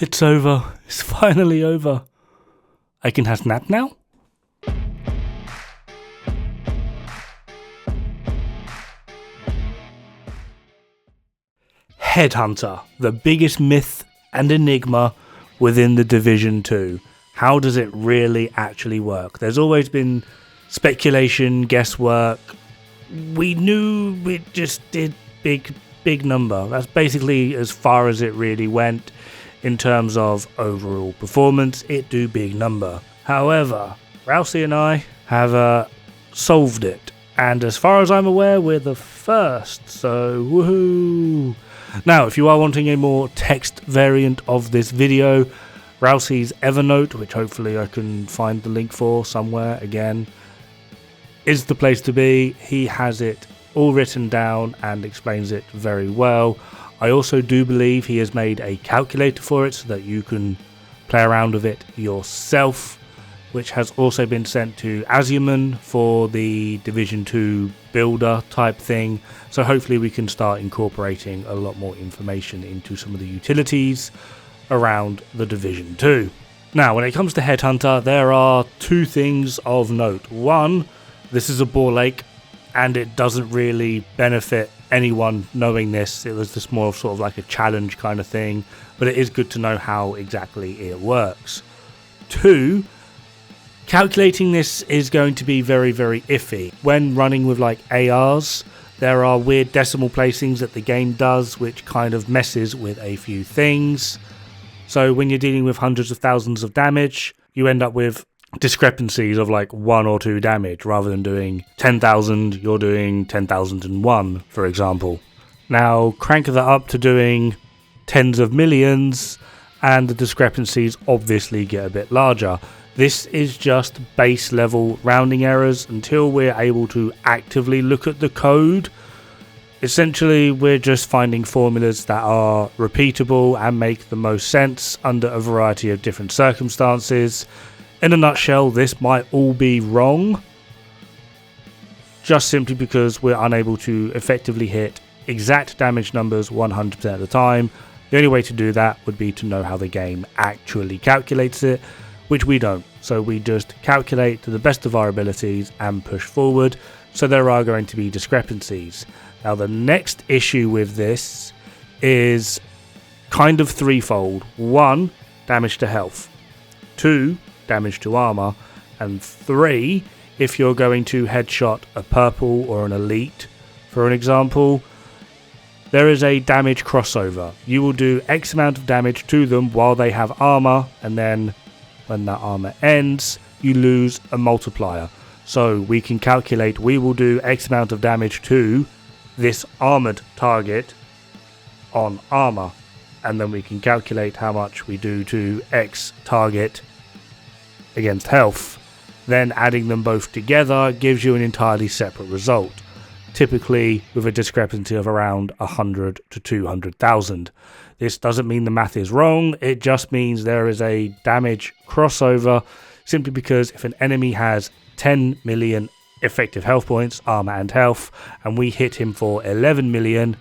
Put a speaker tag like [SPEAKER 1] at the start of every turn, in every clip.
[SPEAKER 1] It's over. It's finally over. I can have a nap now? Headhunter, the biggest myth and enigma within the Division 2. How does it really actually work? There's always been speculation, guesswork. We knew it just did big number. That's basically as far as it really went in terms of overall performance. It do big number. However, Rousey and I have solved it, and as far as I'm aware, we're the first. So woohoo! Now, if you are wanting a more text variant of this video, Rousey's Evernote, which hopefully I can find the link for somewhere again, is the place to be. He has it all written down and explains it very well. I also do believe he has made a calculator for it so that you can play around with it yourself, which has also been sent to Azuman for the Division 2 builder type thing. So hopefully we can start incorporating a lot more information into some of the utilities around the Division 2. Now, when it comes to Headhunter, there are two things of note. One, this is a ball lake, and it doesn't really benefit anyone knowing this. It was just more of sort of like a challenge kind of thing, but it is good to know how exactly it works. Two, calculating this is going to be very iffy. When running with like ARs, there are weird decimal placings that the game does, which kind of messes with a few things. So when you're dealing with hundreds of thousands of damage, you end up with discrepancies of like 1 or 2 damage. Rather than doing 10,000, you're doing 10,001, for example. Now crank that up to doing tens of millions, and the discrepancies obviously get a bit larger. This is just base level rounding errors until we're able to actively look at the code. Essentially, we're just finding formulas that are repeatable and make the most sense under a variety of different circumstances. In a nutshell, this might all be wrong, just simply because we're unable to effectively hit exact damage numbers 100% of the time. The only way to do that would be to know how the game actually calculates it, which we don't. So we just calculate to the best of our abilities and push forward. So there are going to be discrepancies. Now the next issue with this is kind of threefold. 1, damage to health. 2, damage to armor. And 3, if you're going to headshot a purple or an elite, for an example, there is a damage crossover. You will do X amount of damage to them while they have armor, and then when that armor ends, you lose a multiplier. So we can calculate we will do X amount of damage to this armored target on armor, and then we can calculate how much we do to X target against health. Then adding them both together gives you an entirely separate result, typically with a discrepancy of around 100 to 200,000. This doesn't mean the math is wrong, it just means there is a damage crossover, simply because if an enemy has 10 million effective health points, armor and health, and we hit him for 11 million,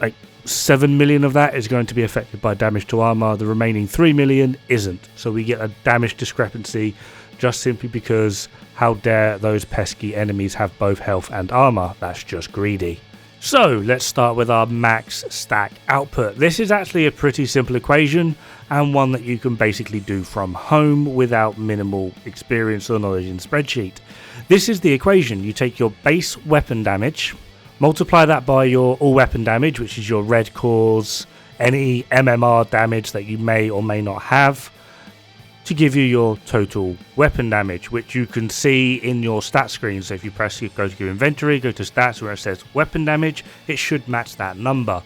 [SPEAKER 1] like 7 million of that is going to be affected by damage to armor, the remaining 3 million isn't. So we get a damage discrepancy just simply because how dare those pesky enemies have both health and armor. That's just greedy. So let's start with our max stack output. This is actually a pretty simple equation, and one that you can basically do from home without minimal experience or knowledge in spreadsheet. This is the equation. You take your base weapon damage, multiply that by your all weapon damage, which is your red cores, any MMR damage that you may or may not have, to give you your total weapon damage, which you can see in your stat screen. So if you go to your inventory, go to stats where it says weapon damage, it should match that number.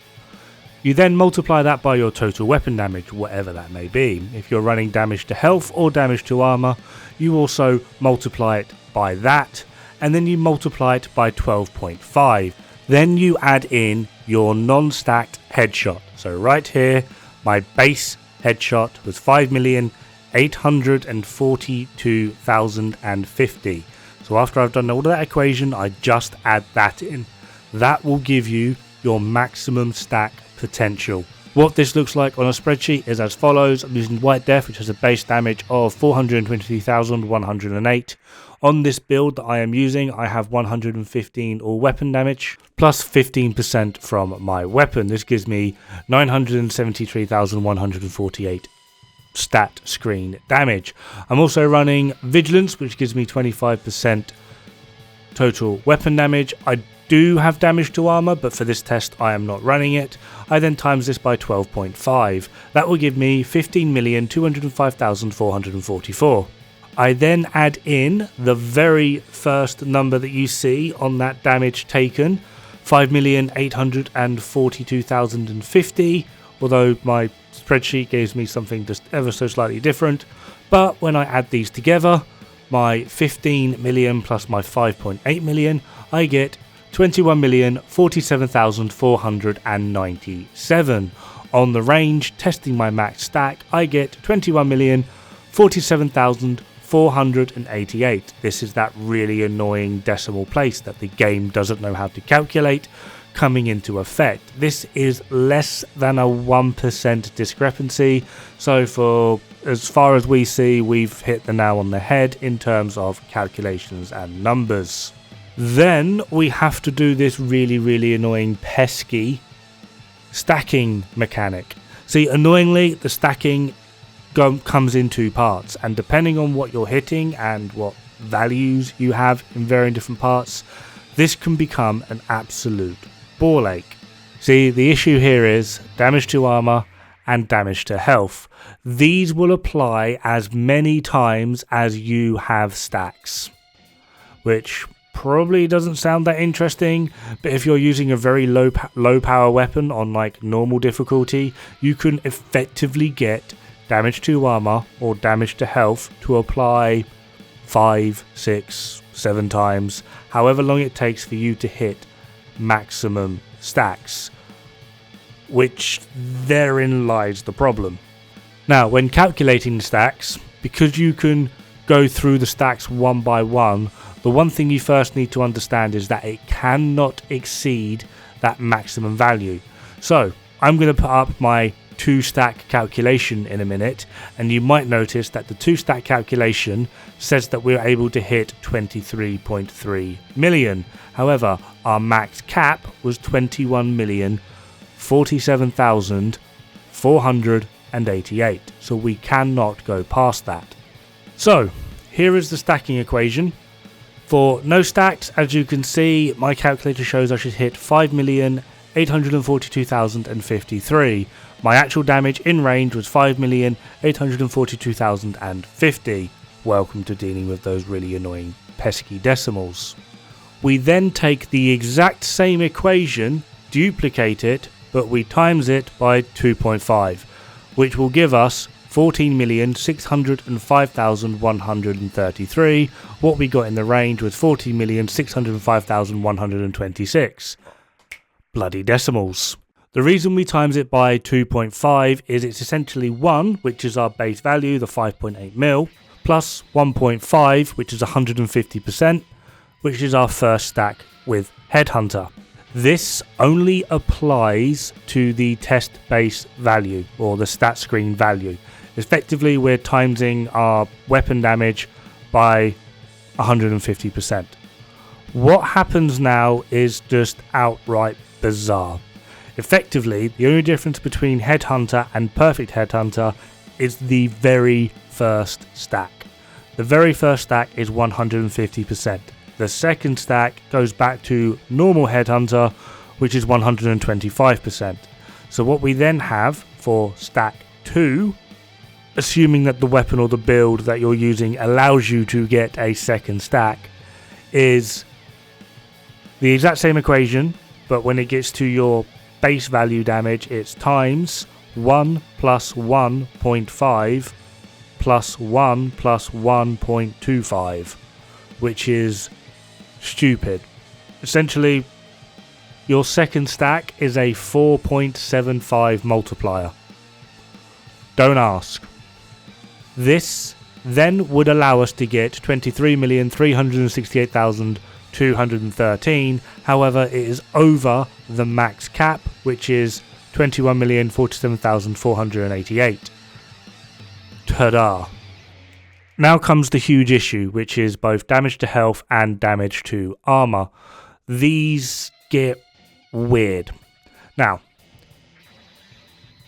[SPEAKER 1] You then multiply that by your total weapon damage, whatever that may be. If you're running damage to health or damage to armor, you also multiply it by that, and then you multiply it by 12.5. Then you add in your non-stacked headshot. So right here, my base headshot was 5,842,050. So after I've done all of that equation, I just add that in. That will give you your maximum stack potential. What this looks like on a spreadsheet is as follows. I'm using White Death, which has a base damage of 423,108. On this build that I am using, I have 115 all weapon damage, plus 15% from my weapon. This gives me 973,148 stat screen damage. I'm also running Vigilance, which gives me 25% total weapon damage. I do have damage to armor, but for this test I am not running it. I then times this by 12.5. That will give me 15,205,444. I then add in the very first number that you see on that damage taken, 5,842,050, although my spreadsheet gives me something just ever so slightly different. But when I add these together, my 15 million plus my 5.8 million, I get 21,047,497. On the range, testing my max stack, I get 21,047,488. This is that really annoying decimal place that the game doesn't know how to calculate coming into effect. This is less than a 1% discrepancy, so for as far as we see, we've hit the nail on the head in terms of calculations and numbers. Then we have to do this really annoying pesky stacking mechanic. See, annoyingly, the stacking comes in two parts, and depending on what you're hitting and what values you have in varying different parts, this can become an absolute ball ache. See, the issue here is damage to armor and damage to health. These will apply as many times as you have stacks, which probably doesn't sound that interesting, but if you're using a very low power weapon on like normal difficulty, you can effectively get damage to armor or damage to health to apply 5, 6, 7 times, however long it takes for you to hit maximum stacks, which therein lies the problem. Now, when calculating stacks, because you can go through the stacks one by one, the one thing you first need to understand is that it cannot exceed that maximum value. So I'm going to put up my 2-stack calculation in a minute, and you might notice that the 2-stack calculation says that we're able to hit 23.3 million. However, our max cap was 21,047,488, so we cannot go past that. So here is the stacking equation. For no stacks, as you can see, my calculator shows I should hit 5,842,053. My actual damage in range was 5,842,050. Welcome to dealing with those really annoying pesky decimals. We then take the exact same equation, duplicate it, but we times it by 2.5, which will give us 14,605,133. What we got in the range was 14,605,126. Bloody decimals. The reason we times it by 2.5 is it's essentially 1, which is our base value, the 5.8 mil, plus 1.5, which is 150%, which is our first stack with Headhunter. This only applies to the test base value, or the stat screen value. Effectively, we're timesing our weapon damage by 150%. What happens now is just outright bizarre. Effectively, the only difference between Headhunter and Perfect Headhunter is the very first stack. The very first stack is 150%. The second stack goes back to normal Headhunter, which is 125%. So what we then have for stack 2, assuming that the weapon or the build that you're using allows you to get a second stack, is the exact same equation, but when it gets to your base value damage, it's times 1 plus 1.5 plus 1 plus 1.25, which is stupid. Essentially, your second stack is a 4.75 multiplier. Don't ask. This then would allow us to get 23,368,213. However, it is over the max cap, which is 21,047,488. Ta-da. Now comes the huge issue, which is both damage to health and damage to armor. These get weird. Now,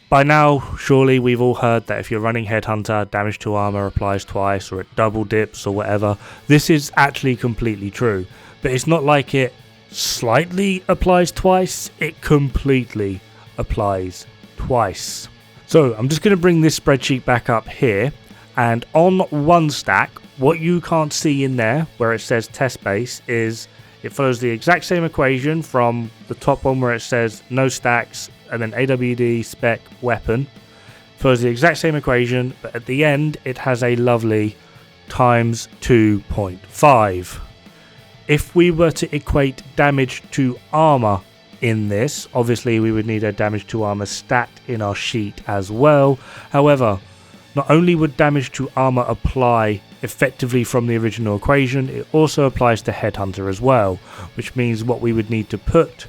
[SPEAKER 1] by now, surely we've all heard that if you're running Headhunter, damage to armor applies twice, or it double dips, or whatever. This is actually completely true, but it's not like it slightly applies twice, it completely applies twice. So I'm just going to bring this spreadsheet back up here, and on one stack, what you can't see in there, where it says test base, is it follows the exact same equation from the top one where it says no stacks, and then AWD spec weapon. Follows the exact same equation, but at the end it has a lovely times 2.5. If we were to equate damage to armor in this, obviously we would need a damage to armor stat in our sheet as well. However, not only would damage to armor apply effectively from the original equation, it also applies to Headhunter as well, which means what we would need to put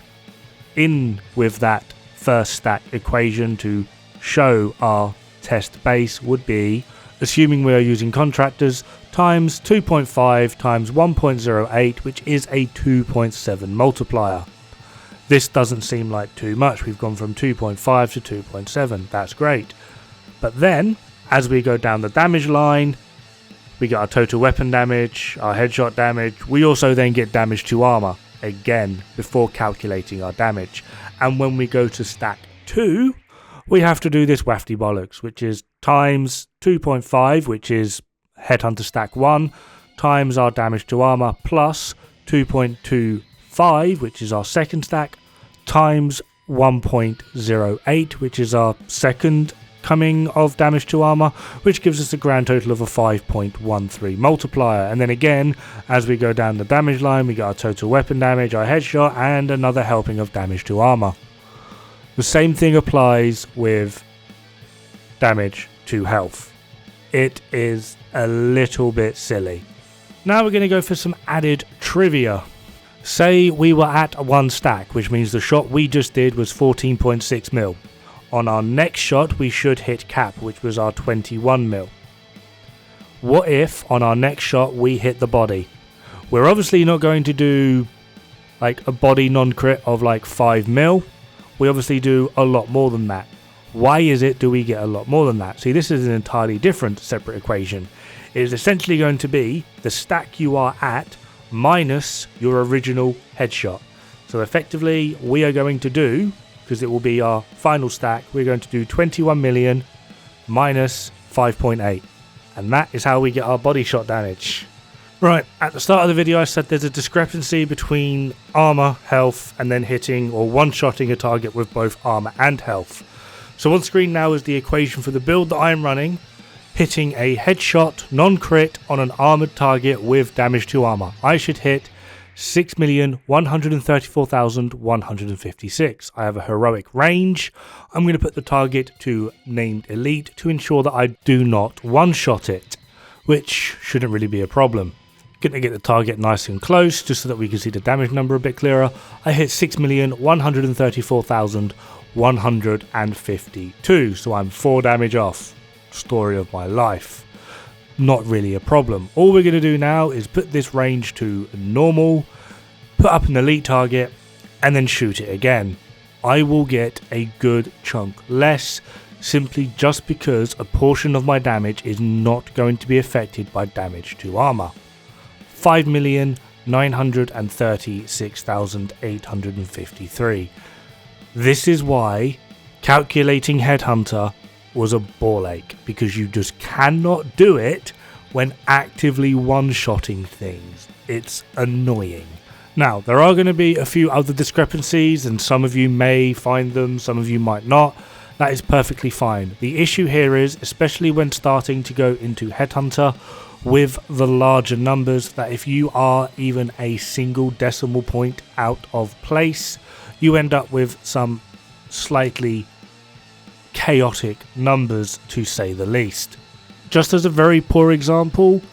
[SPEAKER 1] in with that first stack equation to show our test base would be, assuming we are using contractors, times 2.5 times 1.08, which is a 2.7 multiplier. This doesn't seem like too much. We've gone from 2.5 to 2.7. That's great. But then, as we go down the damage line, we get our total weapon damage, our headshot damage. We also then get damage to armor, again, before calculating our damage. And when we go to stack 2, we have to do this wafty bollocks, which is times 2.5, which is Headhunter stack 1, times our damage to armor, plus 2.25, which is our second stack, times 1.08, which is our second coming of damage to armor, which gives us a grand total of a 5.13 multiplier. And then again, as we go down the damage line, we got our total weapon damage, our headshot, and another helping of damage to armor. The same thing applies with damage to health. It is a little bit silly. Now we're going to go for some added trivia. Say we were at one stack, which means the shot we just did was 14.6 mil. On our next shot, we should hit cap, which was our 21 mil. What if on our next shot we hit the body? We're obviously not going to do like a body non-crit of like 5 mil. We obviously do a lot more than that. Why is it do we get a lot more than that? See, this is an entirely different separate equation. It is essentially going to be the stack you are at minus your original headshot. So effectively, we are going to do, because it will be our final stack, we're going to do 21 million minus 5.8. And that is how we get our body shot damage. Right, at the start of the video I said there's a discrepancy between armor, health, and then hitting or one-shotting a target with both armor and health. So on screen now is the equation for the build that I am running, hitting a headshot non-crit on an armored target with damage to armor. I should hit 6,134,156. I have a heroic range. I'm going to put the target to named elite to ensure that I do not one-shot it, which shouldn't really be a problem. Going to get the target nice and close just so that we can see the damage number a bit clearer. I hit 6,134,152, so I'm 4 damage off. Story of my life. Not really a problem. All we're going to do now is put this range to normal, put up an elite target, and then shoot it again. I will get a good chunk less, simply just because a portion of my damage is not going to be affected by damage to armor. 5,936,853. This is why calculating Headhunter was a ball ache, because you just cannot do it when actively one-shotting things. It's annoying. Now, there are going to be a few other discrepancies, and some of you may find them, some of you might not. That is perfectly fine. The issue here is, especially when starting to go into Headhunter with the larger numbers, that if you are even a single decimal point out of place, you end up with some slightly chaotic numbers, to say the least. Just as a very poor example,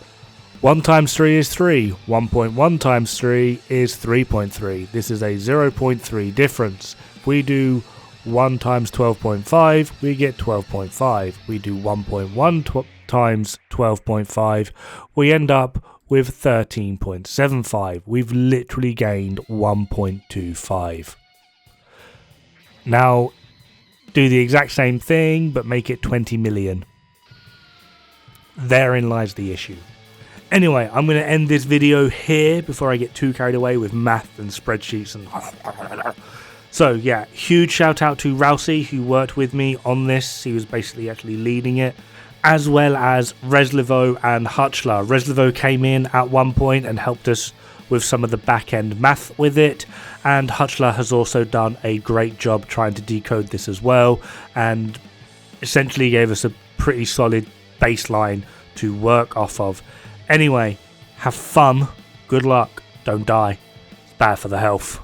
[SPEAKER 1] 1 times 3 is 3, 1.1 times 3 is 3.3. This is a 0.3 difference. If we do 1 times 12.5, we get 12.5. We do 1.1 times 12.5, we end up with 13.75. We've literally gained 1.25. Now, do the exact same thing, but make it 20 million. Therein lies the issue. Anyway, I'm going to end this video here before I get too carried away with math and spreadsheets and... So yeah, huge shout out to Rousey, who worked with me on this. He was basically actually leading it, as well as Reslivo and Hutchler. Reslivo came in at one point and helped us with some of the back end math with it, and Hutchler has also done a great job trying to decode this as well, and essentially gave us a pretty solid baseline to work off of. Anyway, have fun, good luck, don't die, it's bad for the health.